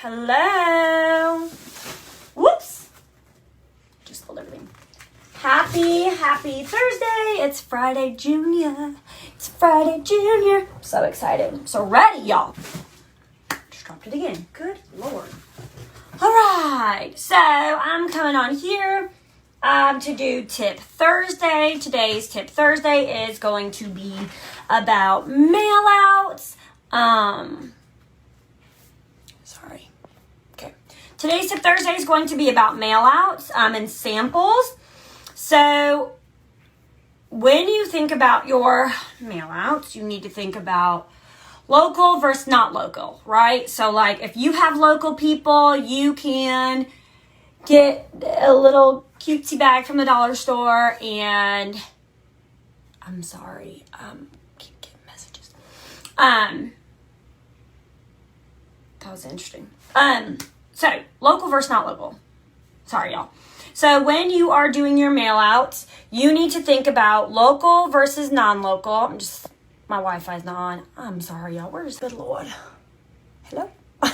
Hello. Whoops. Just spilled everything. Happy Thursday. It's Friday Junior. It's Friday Junior. I'm so excited. I'm so ready, y'all. Just dropped it again. Good Lord. All right. So I'm coming on here to do Tip Thursday. Today's Tip Thursday is going to be about mailouts. Sorry. Okay. Today's Tip Thursday is going to be about mailouts and samples. So when you think about your mailouts, you need to think about local versus not local, right? So like if you have local people, you can get a little cutesy bag from the dollar store and I'm sorry, keep getting messages. That was interesting. So local versus not local. Sorry, y'all. So when you are doing your mail outs, you need to think about local versus non-local. My Wi-Fi's not on. I'm sorry, y'all. Where's good Lord? Hello? I'm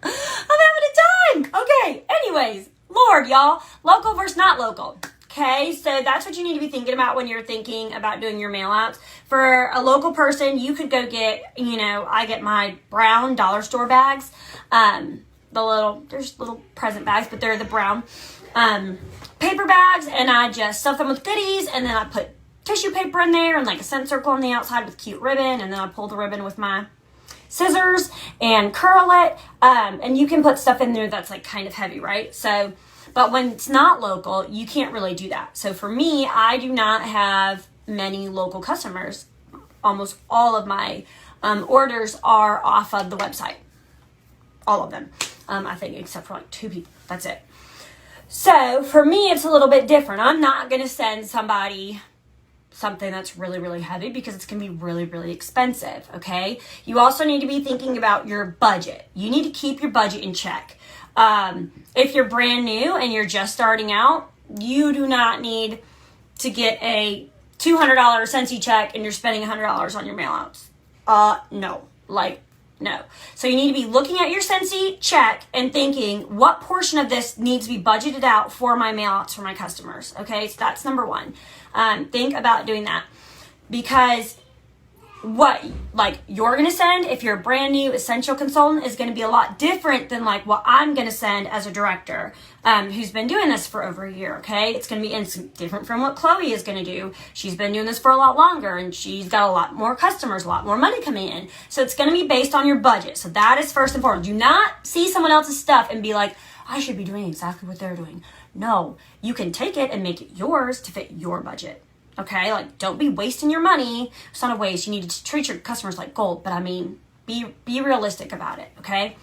having a time. Okay. Anyways, Lord, y'all. Local versus not local. Okay, so that's what you need to be thinking about when you're thinking about doing your mail outs. For a local person, you could go get, I get my brown dollar store bags. There's little present bags, but they're the brown paper bags, and I just stuff them with goodies, and then I put tissue paper in there and like a scent circle on the outside with cute ribbon, and then I pull the ribbon with my scissors and curl it. And you can put stuff in there that's like kind of heavy, right? So, but when it's not local, you can't really do that. So for me, I do not have many local customers. Almost all of my orders are off of the website. All of them. I think except for like 2 people. That's it. So for me, it's a little bit different. I'm not going to send somebody something that's really, really heavy because it's going to be really, really expensive. Okay. You also need to be thinking about your budget. You need to keep your budget in check. If you're brand new and you're just starting out, you do not need to get a $200 Scentsy check and you're spending $100 on your mailouts. No. So you need to be looking at your Scentsy check and thinking, what portion of this needs to be budgeted out for my mailouts for my customers? Okay, so that's number one. Think about doing that. Because what you're going to send if you're a brand new essential consultant is going to be a lot different than like what I'm going to send as a director who's been doing this for over a year. Okay, it's going to be different from what Chloe is going to do. She's been doing this for a lot longer and she's got a lot more customers, a lot more money coming in. So it's going to be based on your budget. So that is first and foremost. Do not see someone else's stuff and be like, I should be doing exactly what they're doing. No, you can take it and make it yours to fit your budget. Okay, don't be wasting your money. It's not a waste. You need to treat your customers like gold, but be realistic about it. Okay,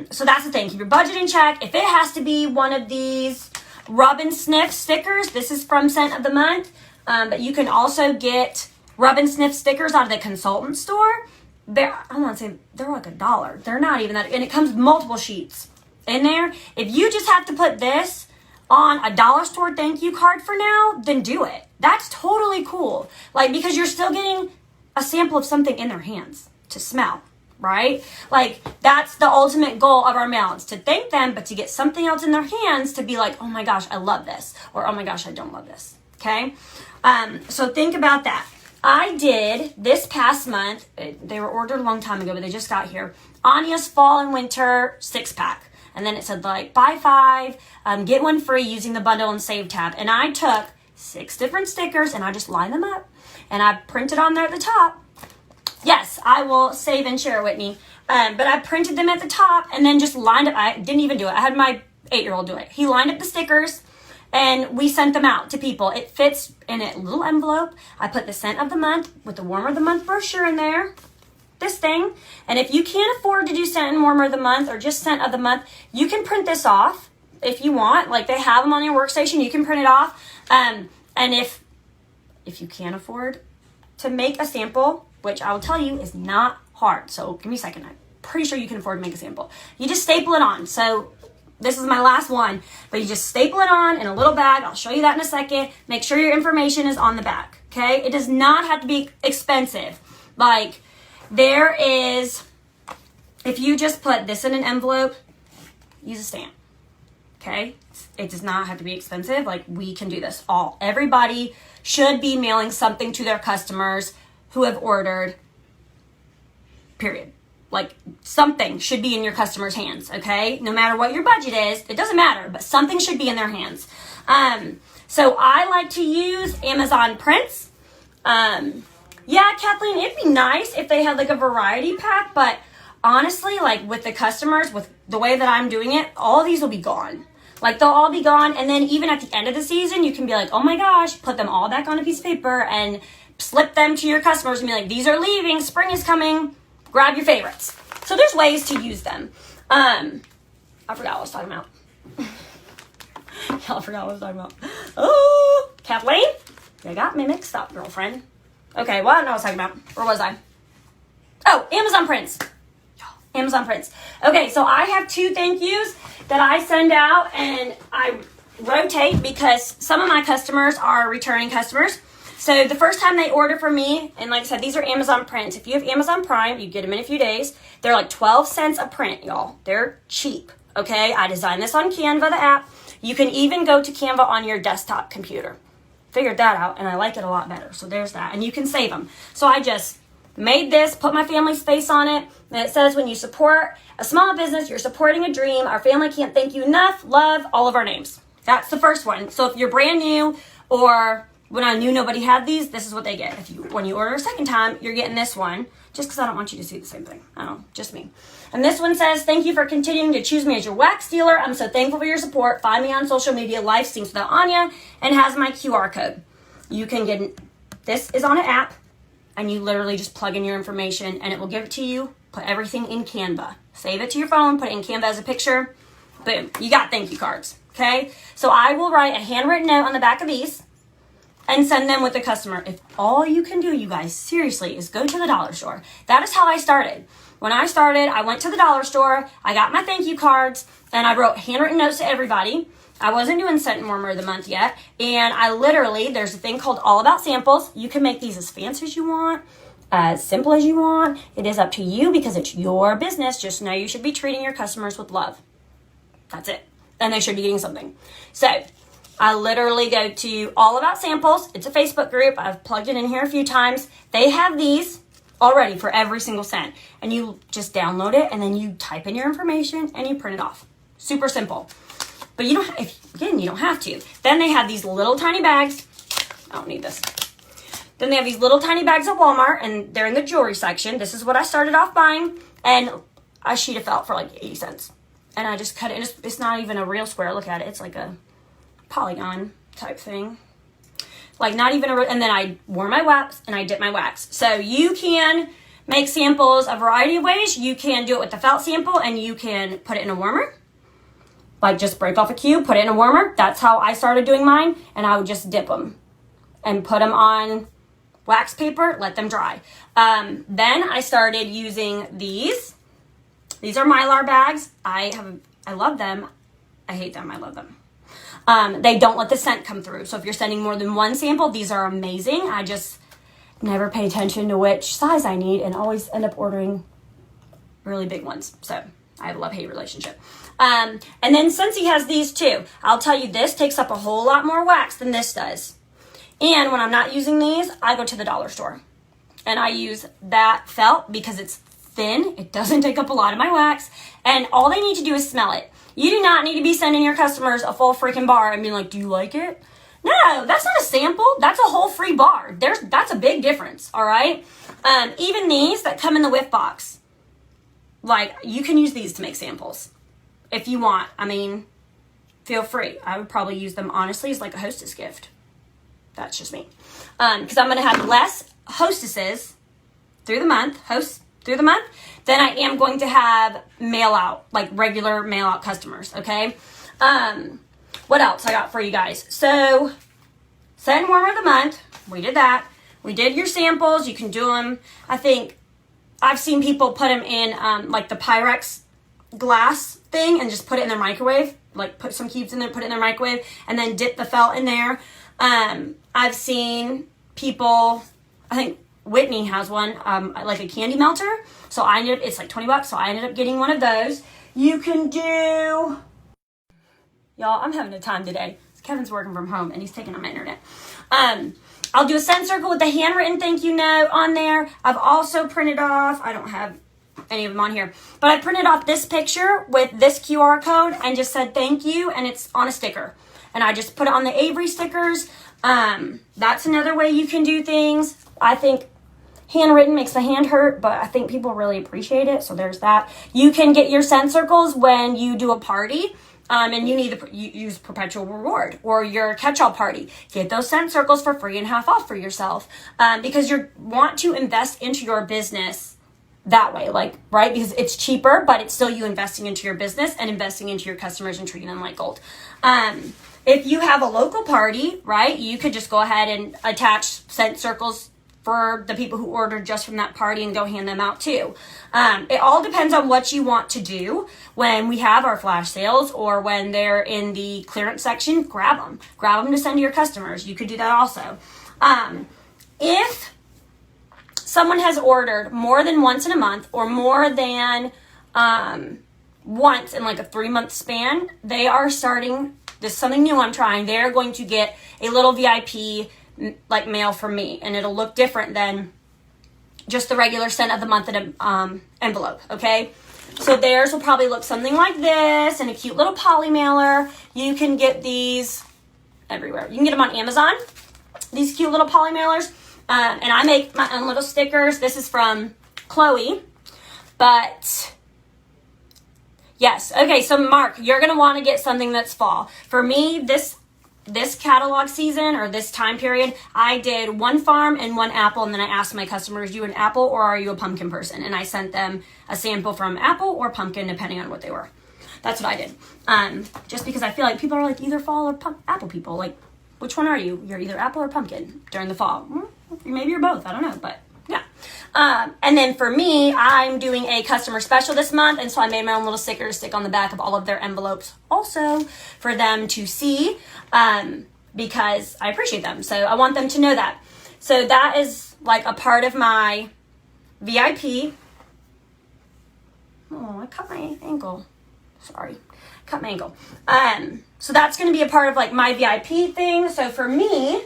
so that's the thing. Keep your budget in check. If it has to be one of these rub and sniff stickers, this is from Scent of the Month, but you can also get rub and sniff stickers out of the consultant store. I want to say they're like $1. They're not even that, and it comes with multiple sheets in there. If you just have to put this on a dollar store thank you card for now, then do it. That's totally cool. Because you're still getting a sample of something in their hands to smell, right? That's the ultimate goal of our mailouts, to thank them, but to get something else in their hands to be like, oh my gosh, I love this. Or, oh my gosh, I don't love this. Okay? So think about that. I did this past month, they were ordered a long time ago, but they just got here, Anya's Fall and Winter 6-pack. And then it said buy 5, get 1 free using the bundle and save tab. And I took 6 different stickers and I just lined them up and I printed on there at the top. Yes, I will save and share, Whitney. But I printed them at the top and then just lined up. I didn't even do it. I had my 8-year-old do it. He lined up the stickers and we sent them out to people. It fits in a little envelope. I put the Scent of the Month with the Warmer of the Month brochure in there. This thing. And if you can't afford to do Scent and Warmer of the Month or just Scent of the Month, you can print this off if you want. They have them on your workstation. You can print it off. And if you can't afford to make a sample, which I will tell you is not hard. So give me a second. I'm pretty sure you can afford to make a sample. You just staple it on. So this is my last one, but you just staple it on in a little bag. I'll show you that in a second. Make sure your information is on the back. Okay. It does not have to be expensive. There is If you just put this in an envelope, use a stamp. Okay? It does not have to be expensive. Like, we can do this all. Everybody should be mailing something to their customers who have ordered, period. Like, something should be in your customers' hands, okay? No matter what your budget is, it doesn't matter, but something should be in their hands. So I like to use Amazon prints. Yeah, Kathleen, it'd be nice if they had like a variety pack, but honestly, like with the customers, with the way that I'm doing it, all of these will be gone. Like, they'll all be gone, and then even at the end of the season, you can be like, oh my gosh, put them all back on a piece of paper and slip them to your customers and be like, these are leaving, spring is coming, grab your favorites. So there's ways to use them. I forgot what I was talking about. Y'all forgot what I was talking about. Oh, Kathleen, you got me mixed up, girlfriend. Okay, well, I don't know what I was talking about. Where was I? Oh, Amazon prints. Amazon prints. Okay, so I have 2 thank yous that I send out, and I rotate because some of my customers are returning customers. So the first time they order from me, and like I said, these are Amazon prints. If you have Amazon Prime, you get them in a few days. They're like 12 cents a print, y'all. They're cheap, okay? I designed this on Canva, the app. You can even go to Canva on your desktop computer. Figured that out, and I like it a lot better. So there's that, and you can save them. So I just made this, put my family's face on it, and it says, when you support a small business, you're supporting a dream. Our family can't thank you enough. Love, all of our names. That's the first one. So if you're brand new, or when I knew nobody had these, this is what they get. When you order a second time, you're getting this one, just because I don't want you to see the same thing. I don't know, just me. And this one says, thank you for continuing to choose me as your wax dealer. I'm so thankful for your support. Find me on social media, Life Stinks Without Anya, and has my QR code. You can get, this is on an app, and you literally just plug in your information, and it will give it to you. Put everything in Canva. Save it to your phone, put it in Canva as a picture. Boom, you got thank you cards, okay? So I will write a handwritten note on the back of these and send them with the customer. If all you can do, you guys, seriously, is go to the dollar store. That is how I started. When I started, I went to the dollar store, I got my thank you cards, and I wrote handwritten notes to everybody. I wasn't doing scent and warmer of the month yet, and I literally, there's a thing called All About Samples. You can make these as fancy as you want, as simple as you want. It is up to you because it's your business. Just know you should be treating your customers with love. That's it. And they should be getting something. So I literally go to All About Samples. It's a Facebook group. I've plugged it in here a few times. They have these already for every single scent. And you just download it, and then you type in your information and you print it off. Super simple. But you don't, you don't have to. Then they have these little tiny bags. I don't need this. Then they have these little tiny bags at Walmart, and they're in the jewelry section. This is what I started off buying, and a sheet of felt for like 80 cents. And I just cut it, and it's not even a real square. Look at it. It's like a polygon type thing. Like, not even a real, and then I warm my wax, and I dip my wax. So you can make samples a variety of ways. You can do it with the felt sample, and you can put it in a warmer. Like, just break off a cube, put it in a warmer. That's how I started doing mine, and I would just dip them and put them on wax paper, let them dry. Then I started using these. These are Mylar bags. I love them. I hate them. I love them. They don't let the scent come through. So if you're sending more than one sample, these are amazing. I just never pay attention to which size I need and always end up ordering really big ones. So I have a love-hate relationship. And then Scentsy has these too. I'll tell you, this takes up a whole lot more wax than this does. And when I'm not using these, I go to the dollar store. And I use that felt because it's thin. It doesn't take up a lot of my wax. And all they need to do is smell it. You do not need to be sending your customers a full freaking bar and being like, do you like it? No, that's not a sample. That's a whole free bar. That's a big difference, all right? Even these that come in the whiff box, like, you can use these to make samples if you want. I mean, feel free. I would probably use them, honestly, as like a hostess gift. That's just me. Because I'm going to have less hostesses through the month, than I am going to have mail out, like regular mail out customers, okay? What else I got for you guys? So, Scent and Warmer of the Month. We did that. We did your samples. You can do them. I think I've seen people put them in like the Pyrex glass thing and just put it in their microwave. Like, put some cubes in there, put it in their microwave, and then dip the felt in there. I've seen people, I think Whitney has one, like a candy melter. So it's like $20. So I ended up getting one of those. You can do, y'all, I'm having a time today. Kevin's working from home and he's taking on my internet. I'll do a scent circle with a handwritten thank you note on there. I've also printed off, I don't have any of them on here, but I printed off this picture with this QR code and just said thank you, and it's on a sticker. And I just put it on the Avery stickers. That's another way you can do things. I think handwritten makes the hand hurt, but I think people really appreciate it. So there's that. You can get your scent circles when you do a party, and you need to use perpetual reward, or your catch-all party. Get those scent circles for free and half off for yourself, because you want to invest into your business that way, like, right? Because it's cheaper, but it's still you investing into your business and investing into your customers and treating them like gold. If you have a local party, right, you could just go ahead and attach scent circles for the people who ordered just from that party and go hand them out too. It all depends on what you want to do. When we have our flash sales or when they're in the clearance section, grab them to send to your customers. You could do that also. If someone has ordered more than once in a month or more than once in like a 3-month span, they are starting, this is something new I'm trying, they're going to get a little VIP like mail from me, and it'll look different than just the regular scent of the month envelope, okay? So theirs will probably look something like this, and a cute little poly mailer. You can get these everywhere. You can get them on Amazon, these cute little poly mailers. And I make my own little stickers. This is from Chloe, but yes. Okay, so Mark, you're going to want to get something that's fall. For me, this catalog season or this time period, I did one farm and one apple, and then I asked my customers, you an apple or are you a pumpkin person? And I sent them a sample from apple or pumpkin, depending on what they were. That's what I did. Just because I feel like people are like either fall or apple people. Like, which one are you? You're either apple or pumpkin during the fall. Maybe you're both. I don't know, but yeah. And then for me, I'm doing a customer special this month, and so I made my own little sticker to stick on the back of all of their envelopes also for them to see, because I appreciate them. So I want them to know that. So that is like a part of my VIP. Oh, I cut my ankle. Sorry. Cut my ankle. So that's going to be a part of like my VIP thing. So for me,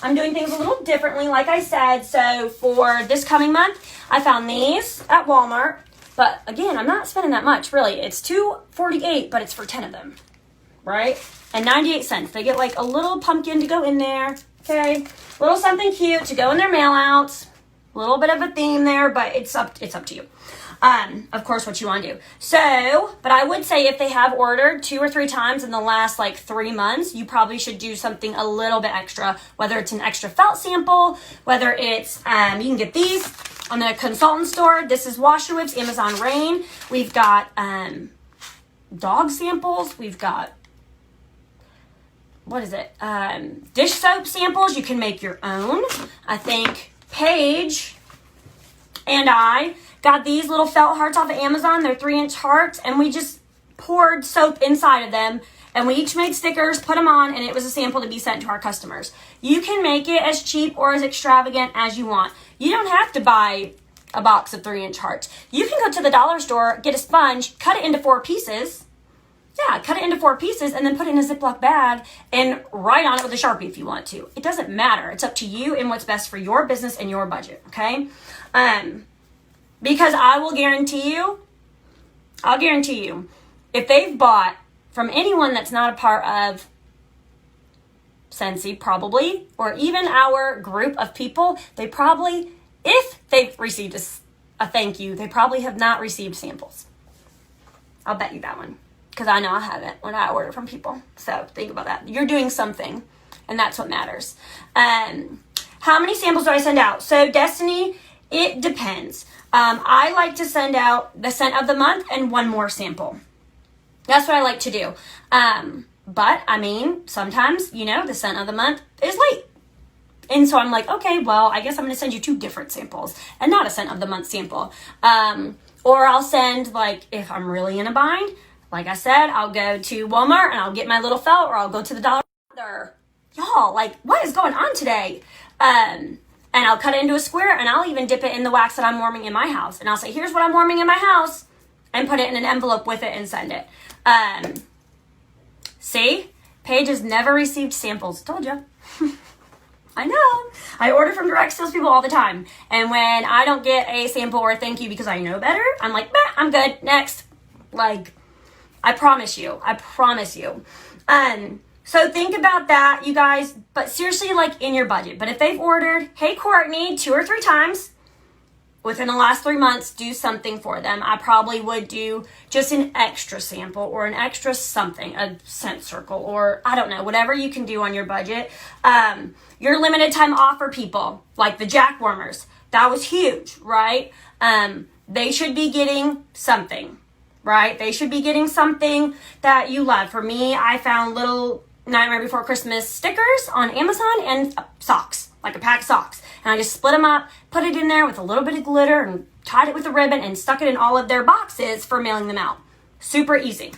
I'm doing things a little differently, like I said. So for this coming month, I found these at Walmart. But again, I'm not spending that much, really. It's $2.48, but it's for 10 of them, right? And 98 cents. They get like a little pumpkin to go in there, okay? Little something cute to go in their mail outs. A little bit of a theme there, but it's up to you. Of course, what you want to do. So, but I would say if they have ordered 2 or 3 times in the last like 3 months, you probably should do something a little bit extra, whether it's an extra felt sample, whether it's, you can get these on the consultant store. This is Washer Whips, Amazon Rain. We've got, dog samples. We've got, what is it? Dish soap samples. You can make your own. I think Paige and I got these little felt hearts off of Amazon. They're 3-inch hearts, and we just poured soap inside of them, and we each made stickers, put them on, and it was a sample to be sent to our customers. You can make it as cheap or as extravagant as you want. You don't have to buy a box of 3-inch hearts. You can go to the dollar store, get a sponge, cut it into 4 pieces. Yeah, cut it into 4 pieces, and then put it in a Ziploc bag and write on it with a Sharpie if you want to. It doesn't matter. It's up to you and what's best for your business and your budget, okay? Because I'll guarantee you, if they've bought from anyone that's not a part of Scentsy, probably, or even our group of people, they probably, if they've received a thank you, they probably have not received samples. I'll bet you that one, because I know I haven't when I order from people. So think about that. You're doing something, and that's what matters. How many samples do I send out? So Destiny, it depends. I like to send out the scent of the month and 1 more sample. That's what I like to do. But I mean, sometimes, the scent of the month is late. And so I'm like, okay, well, I guess I'm going to send you 2 different samples and not a scent of the month sample. Or I'll send, like, if I'm really in a bind, like I said, I'll go to Walmart and I'll get my little felt, or I'll go to the dollar store. Y'all, like, what is going on today? And I'll cut it into a square, and I'll even dip it in the wax that I'm warming in my house. And I'll say, here's what I'm warming in my house, and put it in an envelope with it and send it. See? Paige has never received samples. Told you. I know. I order from direct sales people all the time. And when I don't get a sample or a thank you because I know better, I'm like, I'm good. Next. Like, I promise you. I promise you. So think about that, you guys. But seriously, like, in your budget. But if they've ordered, hey, Courtney, 2 or 3 times within the last 3 months, do something for them. I probably would do just an extra sample or an extra something, a scent circle, or I don't know, whatever you can do on your budget. Your limited time offer people, like the jack warmers, that was huge, right? They should be getting something, right? They should be getting something that you love. For me, I found little Nightmare Before Christmas stickers on Amazon and socks, like a pack of socks. And I just split them up, put it in there with a little bit of glitter and tied it with a ribbon and stuck it in all of their boxes for mailing them out. Super easy.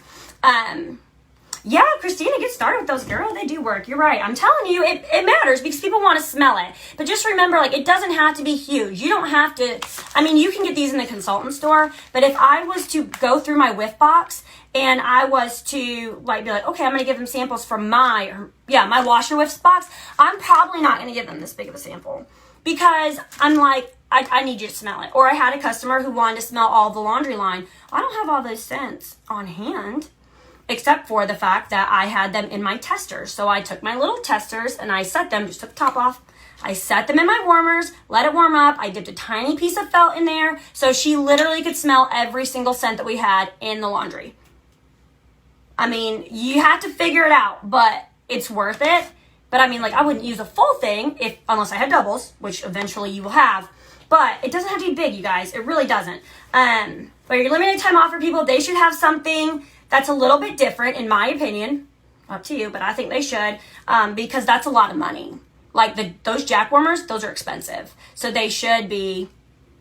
Yeah, Christina, get started with those, girl. They do work. You're right. I'm telling you, it matters because people want to smell it. But just remember, like, it doesn't have to be huge. You don't have to, I mean, you can get these in the consultant store, but if I was to go through my whiff box and I was to, like, be like, okay, I'm going to give them samples from my wash and whiffs box, I'm probably not going to give them this big of a sample because I'm like, I need you to smell it. Or I had a customer who wanted to smell all the laundry line. I don't have all those scents on hand, except for the fact that I had them in my testers. So I took my little testers and I set them, just took the top off. I set them in my warmers, let it warm up. I dipped a tiny piece of felt in there so she literally could smell every single scent that we had in the laundry. I mean, you have to figure it out, but it's worth it. But I mean, like, I wouldn't use a full thing unless I had doubles, which eventually you will have. But it doesn't have to be big, you guys. It really doesn't. But your limited time offer people, they should have something that's a little bit different, in my opinion. Up to you, but I think they should, because that's a lot of money. Like those jack warmers, those are expensive. So they should be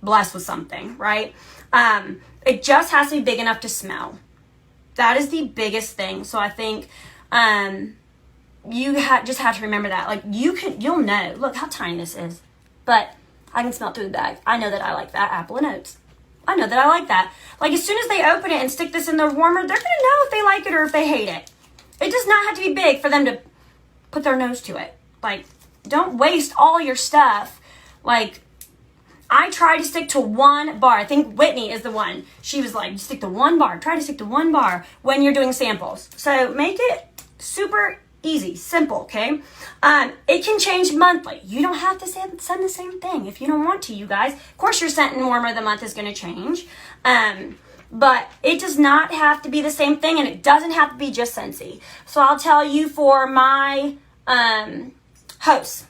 blessed with something, right? It just has to be big enough to smell. That is the biggest thing. So I think you just have to remember that. Like, you'll know. Look how tiny this is. But I can smell it through the bag. I know that I like that apple and oats. I know that I like that. Like, as soon as they open it and stick this in their warmer, they're going to know if they like it or if they hate it. It does not have to be big for them to put their nose to it. Like, don't waste all your stuff. Like, I try to stick to 1 bar. I think Whitney is the one. She was like, stick to 1 bar. Try to stick to 1 bar when you're doing samples. So make it super easy, simple, okay? It can change monthly. You don't have to send the same thing if you don't want to, you guys. Of course, your scent and warmer of the month is going to change. But it does not have to be the same thing, and it doesn't have to be just Scentsy. So I'll tell you for my host,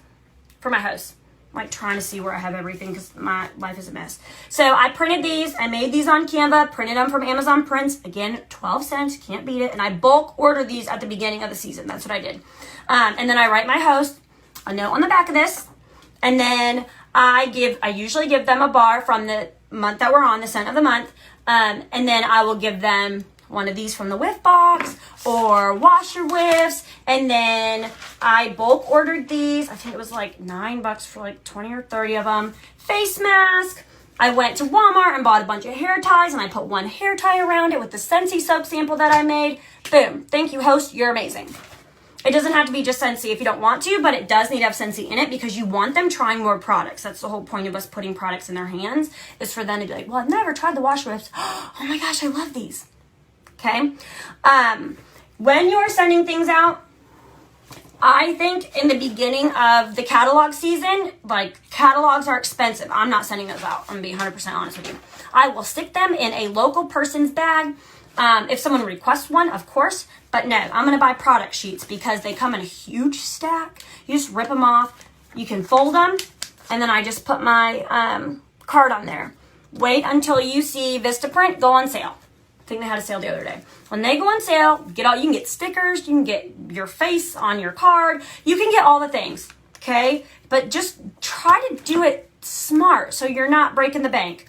I'm like trying to see where I have everything because my life is a mess. So I printed these. I made these on Canva, printed them from Amazon Prints. Again, 12 cents, can't beat it. And I bulk ordered these at the beginning of the season. That's what I did. And then I write my host a note on the back of this. And then I usually give them a bar from the month that we're on, the scent of the month. And then I will give them one of these from the whiff box or wash your whiffs. And then I bulk ordered these. I think it was like $9 for like 20 or 30 of them. Face mask. I went to Walmart and bought a bunch of hair ties and I put 1 hair tie around it with the Scentsy soap sample that I made. Boom. Thank you, host. You're amazing. It doesn't have to be just Scentsy if you don't want to, but it does need to have Scentsy in it because you want them trying more products. That's the whole point of us putting products in their hands, is for them to be like, well, I've never tried the wash whiffs. Oh my gosh, I love these. Okay. When you're sending things out, I think in the beginning of the catalog season, like, catalogs are expensive. I'm not sending those out. I'm going to be 100% honest with you. I will stick them in a local person's bag. If someone requests one, of course. But no, I'm going to buy product sheets because they come in a huge stack. You just rip them off. You can fold them. And then I just put my card on there. Wait until you see Vistaprint go on sale. I think they had a sale the other day. When they go on sale, you can get stickers, you can get your face on your card, you can get all the things, okay? But just try to do it smart so you're not breaking the bank.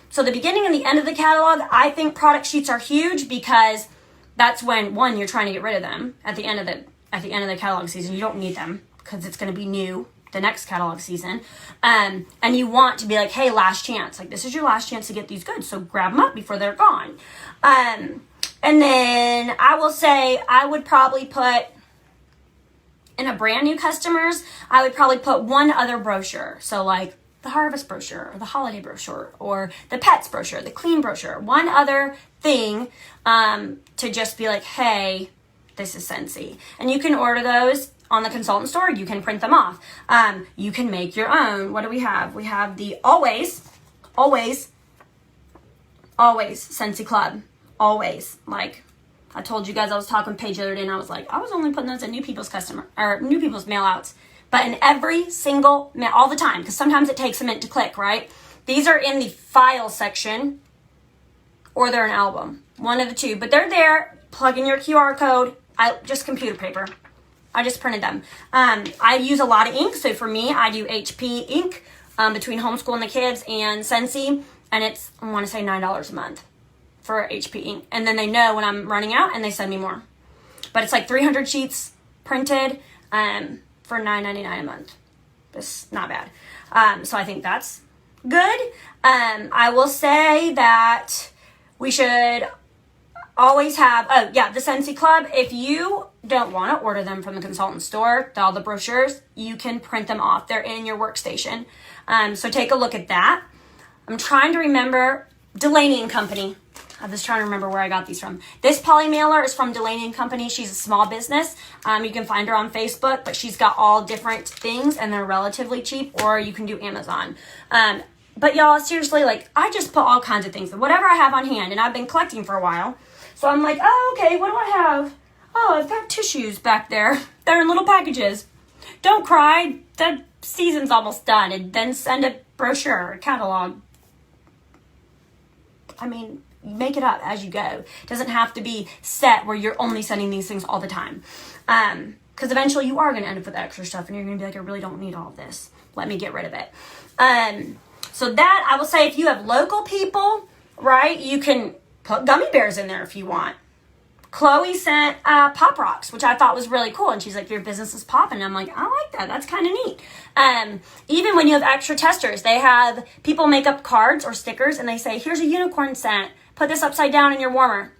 So the beginning and the end of the catalog, I think product sheets are huge because that's when, one, you're trying to get rid of them at the end of the catalog season. You don't need them because it's going to be new the next catalog season. And you want to be like, hey, last chance. Like, this is your last chance to get these goods. So grab them up before they're gone. And then I will say I would probably put, in a brand new customers, I would probably put one other brochure. So like the harvest brochure or the holiday brochure or the pets brochure, the clean brochure, one other thing to just be like, hey, this is Scentsy. And you can order those on the consultant store. You can print them off. You can make your own. What do we have? We have the always Scentsy Club. Always. Like, I told you guys I was talking with Paige the other day and I was like, I was only putting those in new people's mail outs. But in every single mail, all the time, because sometimes it takes a minute to click, right? These are in the file section or they're an album. One of the two. But they're there. Plug in your QR code. Just computer paper. I just printed them. I use a lot of ink. So for me, I do HP ink between homeschooling the kids and Scentsy. And it's, I want to say $9 a month for HP ink. And then they know when I'm running out and they send me more. But it's like 300 sheets printed for $9.99 a month. It's not bad. So I think that's good. I will say that we should always have, the Scentsy Club. If you don't want to order them from the consultant store, all the brochures, you can print them off. They're in your workstation. So take a look at that. I'm trying to remember Delaney and Company. I was trying to remember where I got these from. This poly mailer is from Delaney and Company. She's a small business. You can find her on Facebook, but she's got all different things and they're relatively cheap, or you can do Amazon. But y'all, seriously, like, I just put all kinds of things, whatever I have on hand, and I've been collecting for a while. So I'm like, oh, okay, what do I have? Oh, I've got tissues back there. They're in little packages. Don't cry. The season's almost done. And then send a brochure, a catalog. I mean, make it up as you go. It doesn't have to be set where you're only sending these things all the time. Because eventually you are going to end up with extra stuff and you're going to be like, I really don't need all of this. Let me get rid of it. So that, I will say, if you have local people, right, you can put gummy bears in there if you want. Chloe sent Pop Rocks, which I thought was really cool. And she's like, your business is popping. And I'm like, I like that. That's kind of neat. Even when you have extra testers, they have people make up cards or stickers and they say, here's a unicorn scent. Put this upside down in your warmer.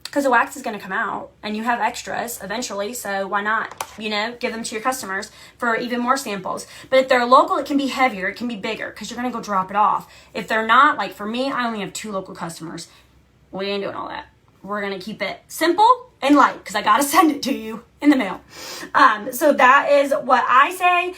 Because the wax is going to come out and you have extras eventually. So why not, give them to your customers for even more samples. But if they're local, it can be heavier. It can be bigger because you're going to go drop it off. If they're not, like for me, I only have 2 local customers. We ain't doing all that. We're going to keep it simple and light because I got to send it to you in the mail. So that is what I say.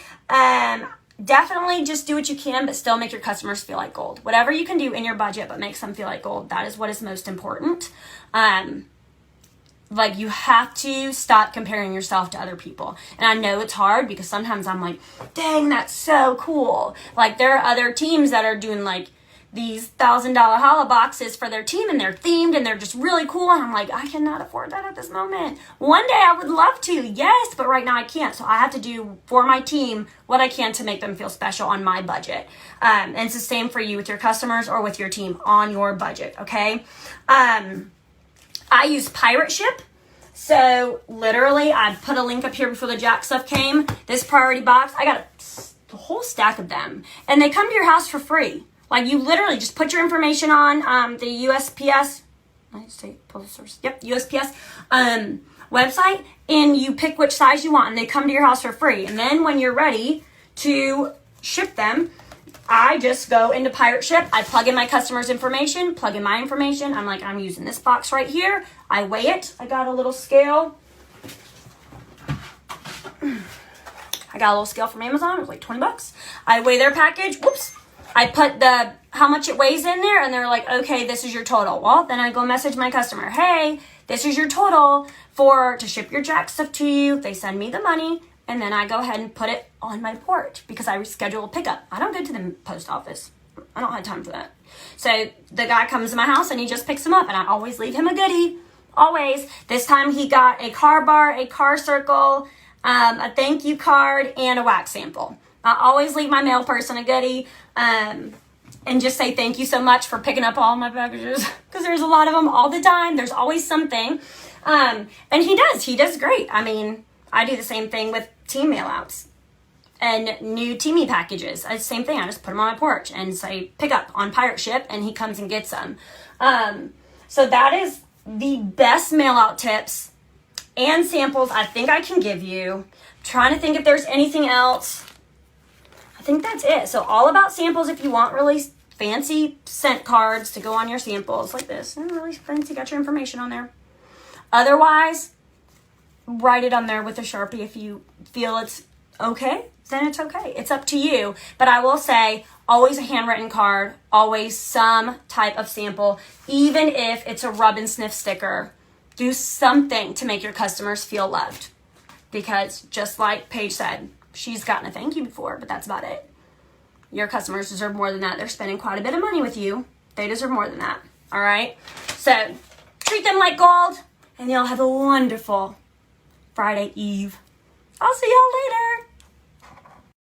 Definitely just do what you can, but still make your customers feel like gold. Whatever you can do in your budget, but makes them feel like gold. That is what is most important. Like, you have to stop comparing yourself to other people. And I know it's hard because sometimes I'm like, dang, that's so cool. Like, there are other teams that are doing like these $1,000 holla boxes for their team and they're themed and they're just really cool. And I'm like, I cannot afford that at this moment. One day I would love to, yes, but right now I can't. So I have to do for my team what I can to make them feel special on my budget. And it's the same for you with your customers or with your team on your budget, okay? I use Pirate Ship. So literally, I put a link up here before the Jack stuff came. This priority box, I got a whole stack of them. And they come to your house for free. Like, you literally just put your information on the USPS, USPS website, and you pick which size you want, and they come to your house for free. And then when you're ready to ship them, I just go into Pirate Ship. I plug in my customer's information, plug in my information. I'm like, I'm using this box right here. I weigh it. I got a little scale. I got a little scale from Amazon. It was like $20. I weigh their package. Whoops. I put how much it weighs in there, and they're like, okay, this is your total. Well, then I go message my customer, hey, this is your total to ship your Jack stuff to you. They send me the money, and then I go ahead and put it on my porch because I reschedule a pickup. I don't go to the post office. I don't have time for that. So the guy comes to my house, and he just picks them up, and I always leave him a goodie. Always. This time he got a car bar, a car circle, a thank you card, and a wax sample. I always leave my mail person a goodie and just say thank you so much for picking up all my packages because there's a lot of them all the time. There's always something. And he does great. I mean, I do the same thing with team mailouts. And new Teamy packages. Same thing. I just put them on my porch and say pick up on pirate ship, and he comes and gets them. So that is the best mail out tips and samples I think I can give you. I'm trying to think if there's anything else. I think that's it. So all about samples. If you want really fancy scent cards to go on your samples like this, really fancy, got your information on there. Otherwise, write it on there with a Sharpie if you feel it's okay, then it's okay. It's up to you. But I will say, always a handwritten card, always some type of sample, even if it's a rub and sniff sticker. Do something to make your customers feel loved. Because just like Paige said, she's gotten a thank you before, but that's about it. Your customers deserve more than that. They're spending quite a bit of money with you. They deserve more than that. All right? So treat them like gold, and y'all have a wonderful Friday Eve. I'll see y'all later.